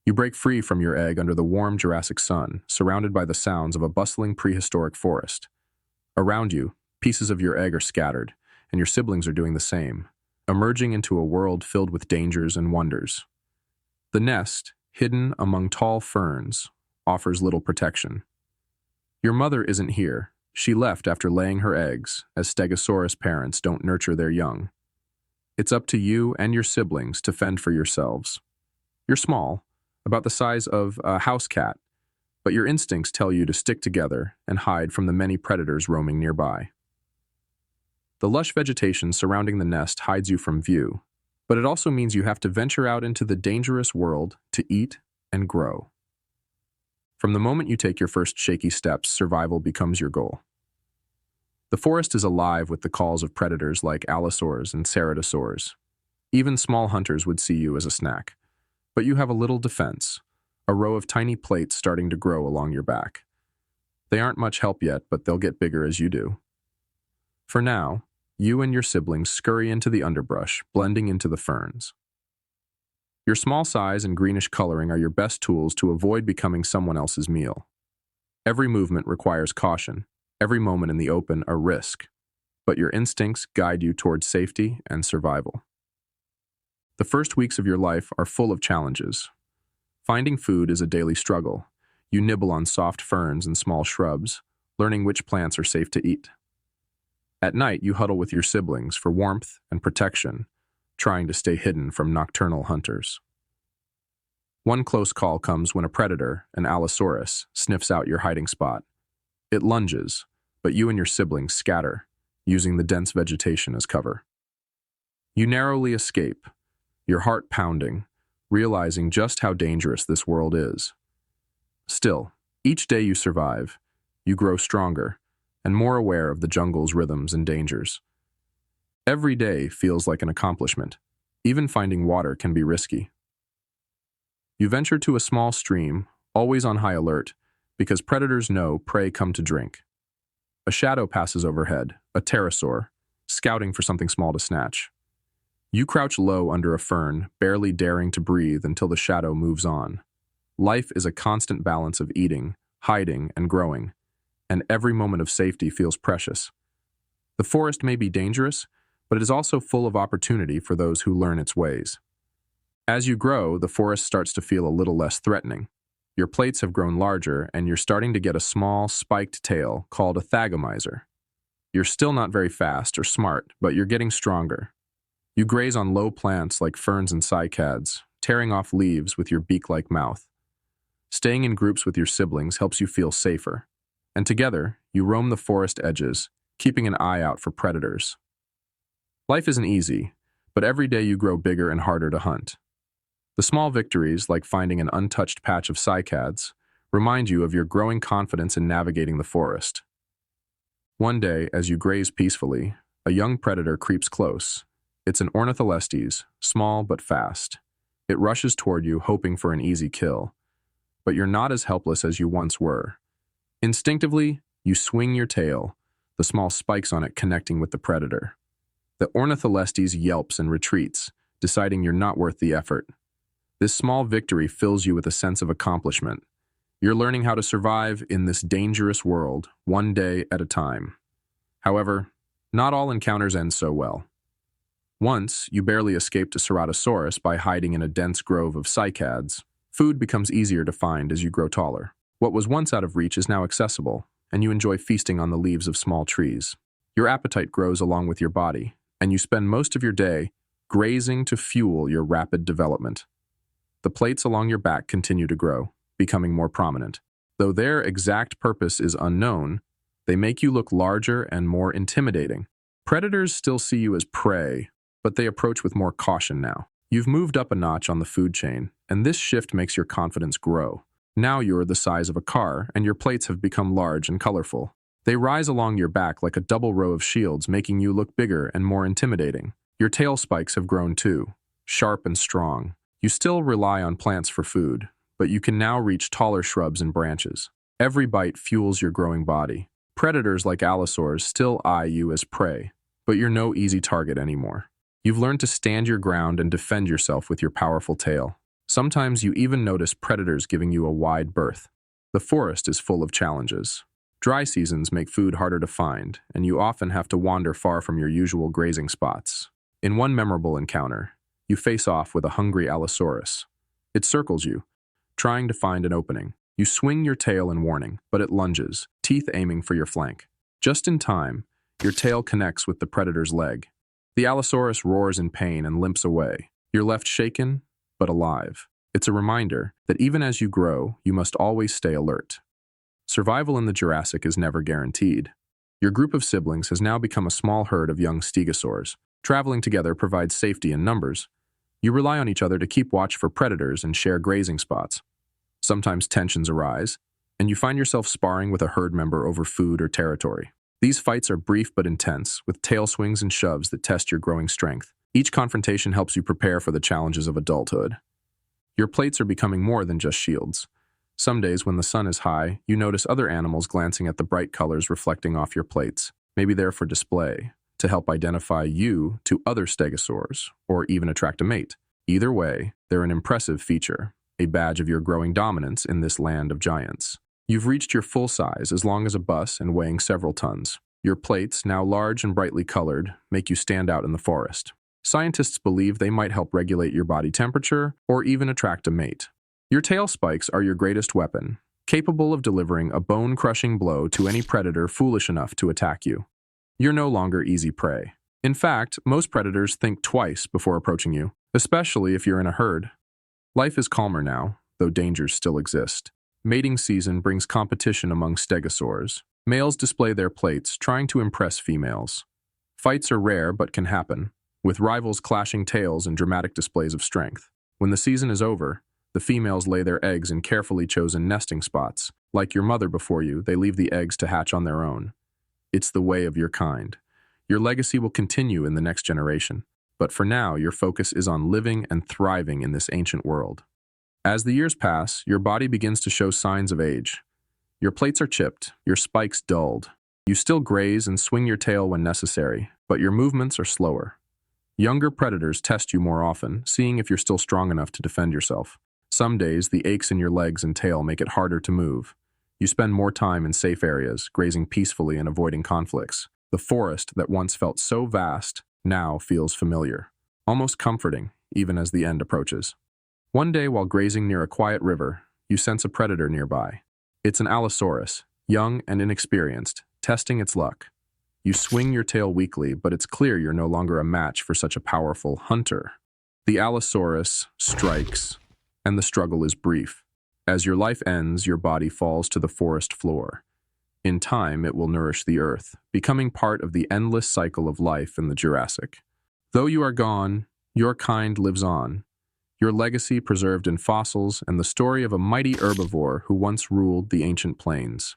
You break free from your egg under the warm Jurassic sun, surrounded by the sounds of a bustling prehistoric forest. Around you, pieces of your egg are scattered, and your siblings are doing the same, emerging into a world filled with dangers and wonders. The nest, hidden among tall ferns, offers little protection. Your mother isn't here. She left after laying her eggs, as Stegosaurus parents don't nurture their young. It's up to you and your siblings to fend for yourselves. You're small, about the size of a house cat, but your instincts tell you to stick together and hide from the many predators roaming nearby. The lush vegetation surrounding the nest hides you from view, but it also means you have to venture out into the dangerous world to eat and grow. From the moment you take your first shaky steps, survival becomes your goal. The forest is alive with the calls of predators like allosaurs and ceratosaurs. Even small hunters would see you as a snack. But you have a little defense, a row of tiny plates starting to grow along your back. They aren't much help yet, but they'll get bigger as you do. For now, you and your siblings scurry into the underbrush, blending into the ferns. Your small size and greenish coloring are your best tools to avoid becoming someone else's meal. Every movement requires caution, every moment in the open a risk, but your instincts guide you towards safety and survival. The first weeks of your life are full of challenges. Finding food is a daily struggle. You nibble on soft ferns and small shrubs, learning which plants are safe to eat. At night, you huddle with your siblings for warmth and protection, trying to stay hidden from nocturnal hunters. One close call comes when a predator, an allosaurus, sniffs out your hiding spot. It lunges, but you and your siblings scatter, using the dense vegetation as cover. You narrowly escape, your heart pounding, realizing just how dangerous this world is. Still, each day you survive, you grow stronger and more aware of the jungle's rhythms and dangers. Every day feels like an accomplishment. Even finding water can be risky. You venture to a small stream, always on high alert, because predators know prey come to drink. A shadow passes overhead, a pterosaur, scouting for something small to snatch. You crouch low under a fern, barely daring to breathe until the shadow moves on. Life is a constant balance of eating, hiding, and growing, and every moment of safety feels precious. The forest may be dangerous, but it is also full of opportunity for those who learn its ways. As you grow, the forest starts to feel a little less threatening. Your plates have grown larger, and you're starting to get a small, spiked tail called a thagomizer. You're still not very fast or smart, but you're getting stronger. You graze on low plants like ferns and cycads, tearing off leaves with your beak-like mouth. Staying in groups with your siblings helps you feel safer. And together, you roam the forest edges, keeping an eye out for predators. Life isn't easy, but every day you grow bigger and harder to hunt. The small victories, like finding an untouched patch of cycads, remind you of your growing confidence in navigating the forest. One day, as you graze peacefully, a young predator creeps close. It's an ornitholestes, small but fast. It rushes toward you, hoping for an easy kill. But you're not as helpless as you once were. Instinctively, you swing your tail, the small spikes on it connecting with the predator. The ornitholestes yelps and retreats, deciding you're not worth the effort. This small victory fills you with a sense of accomplishment. You're learning how to survive in this dangerous world, one day at a time. However, not all encounters end so well. Once, you barely escaped a ceratosaurus by hiding in a dense grove of cycads. Food becomes easier to find as you grow taller. What was once out of reach is now accessible, and you enjoy feasting on the leaves of small trees. Your appetite grows along with your body, and you spend most of your day grazing to fuel your rapid development. The plates along your back continue to grow, becoming more prominent. Though their exact purpose is unknown, they make you look larger and more intimidating. Predators still see you as prey, but they approach with more caution now. You've moved up a notch on the food chain, and this shift makes your confidence grow. Now you're the size of a car, and your plates have become large and colorful. They rise along your back like a double row of shields, making you look bigger and more intimidating. Your tail spikes have grown too, sharp and strong. You still rely on plants for food, but you can now reach taller shrubs and branches. Every bite fuels your growing body. Predators like allosaurs still eye you as prey, but you're no easy target anymore. You've learned to stand your ground and defend yourself with your powerful tail. Sometimes you even notice predators giving you a wide berth. The forest is full of challenges. Dry seasons make food harder to find, and you often have to wander far from your usual grazing spots. In one memorable encounter, you face off with a hungry Allosaurus. It circles you, trying to find an opening. You swing your tail in warning, but it lunges, teeth aiming for your flank. Just in time, your tail connects with the predator's leg. The Allosaurus roars in pain and limps away. You're left shaken, but alive. It's a reminder that even as you grow, you must always stay alert. Survival in the Jurassic is never guaranteed. Your group of siblings has now become a small herd of young stegosaurs. Traveling together provides safety in numbers. You rely on each other to keep watch for predators and share grazing spots. Sometimes tensions arise, and you find yourself sparring with a herd member over food or territory. These fights are brief but intense, with tail swings and shoves that test your growing strength. Each confrontation helps you prepare for the challenges of adulthood. Your plates are becoming more than just shields. Some days when the sun is high, you notice other animals glancing at the bright colors reflecting off your plates. Maybe they're for display, to help identify you to other stegosaurs, or even attract a mate. Either way, they're an impressive feature, a badge of your growing dominance in this land of giants. You've reached your full size, as long as a bus and weighing several tons. Your plates, now large and brightly colored, make you stand out in the forest. Scientists believe they might help regulate your body temperature or even attract a mate. Your tail spikes are your greatest weapon, capable of delivering a bone-crushing blow to any predator foolish enough to attack you. You're no longer easy prey. In fact, most predators think twice before approaching you, especially if you're in a herd. Life is calmer now, though dangers still exist. Mating season brings competition among stegosaurs. Males display their plates, trying to impress females. Fights are rare but can happen, with rivals clashing tails and dramatic displays of strength. When the season is over, the females lay their eggs in carefully chosen nesting spots. Like your mother before you, they leave the eggs to hatch on their own. It's the way of your kind. Your legacy will continue in the next generation, but for now, your focus is on living and thriving in this ancient world. As the years pass, your body begins to show signs of age. Your plates are chipped, your spikes dulled. You still graze and swing your tail when necessary, but your movements are slower. Younger predators test you more often, seeing if you're still strong enough to defend yourself. Some days, the aches in your legs and tail make it harder to move. You spend more time in safe areas, grazing peacefully and avoiding conflicts. The forest that once felt so vast now feels familiar, almost comforting, even as the end approaches. One day, while grazing near a quiet river, you sense a predator nearby. It's an Allosaurus, young and inexperienced, testing its luck. You swing your tail weakly, but it's clear you're no longer a match for such a powerful hunter. The Allosaurus strikes, and the struggle is brief. As your life ends, your body falls to the forest floor. In time, it will nourish the earth, becoming part of the endless cycle of life in the Jurassic. Though you are gone, your kind lives on, your legacy preserved in fossils and the story of a mighty herbivore who once ruled the ancient plains.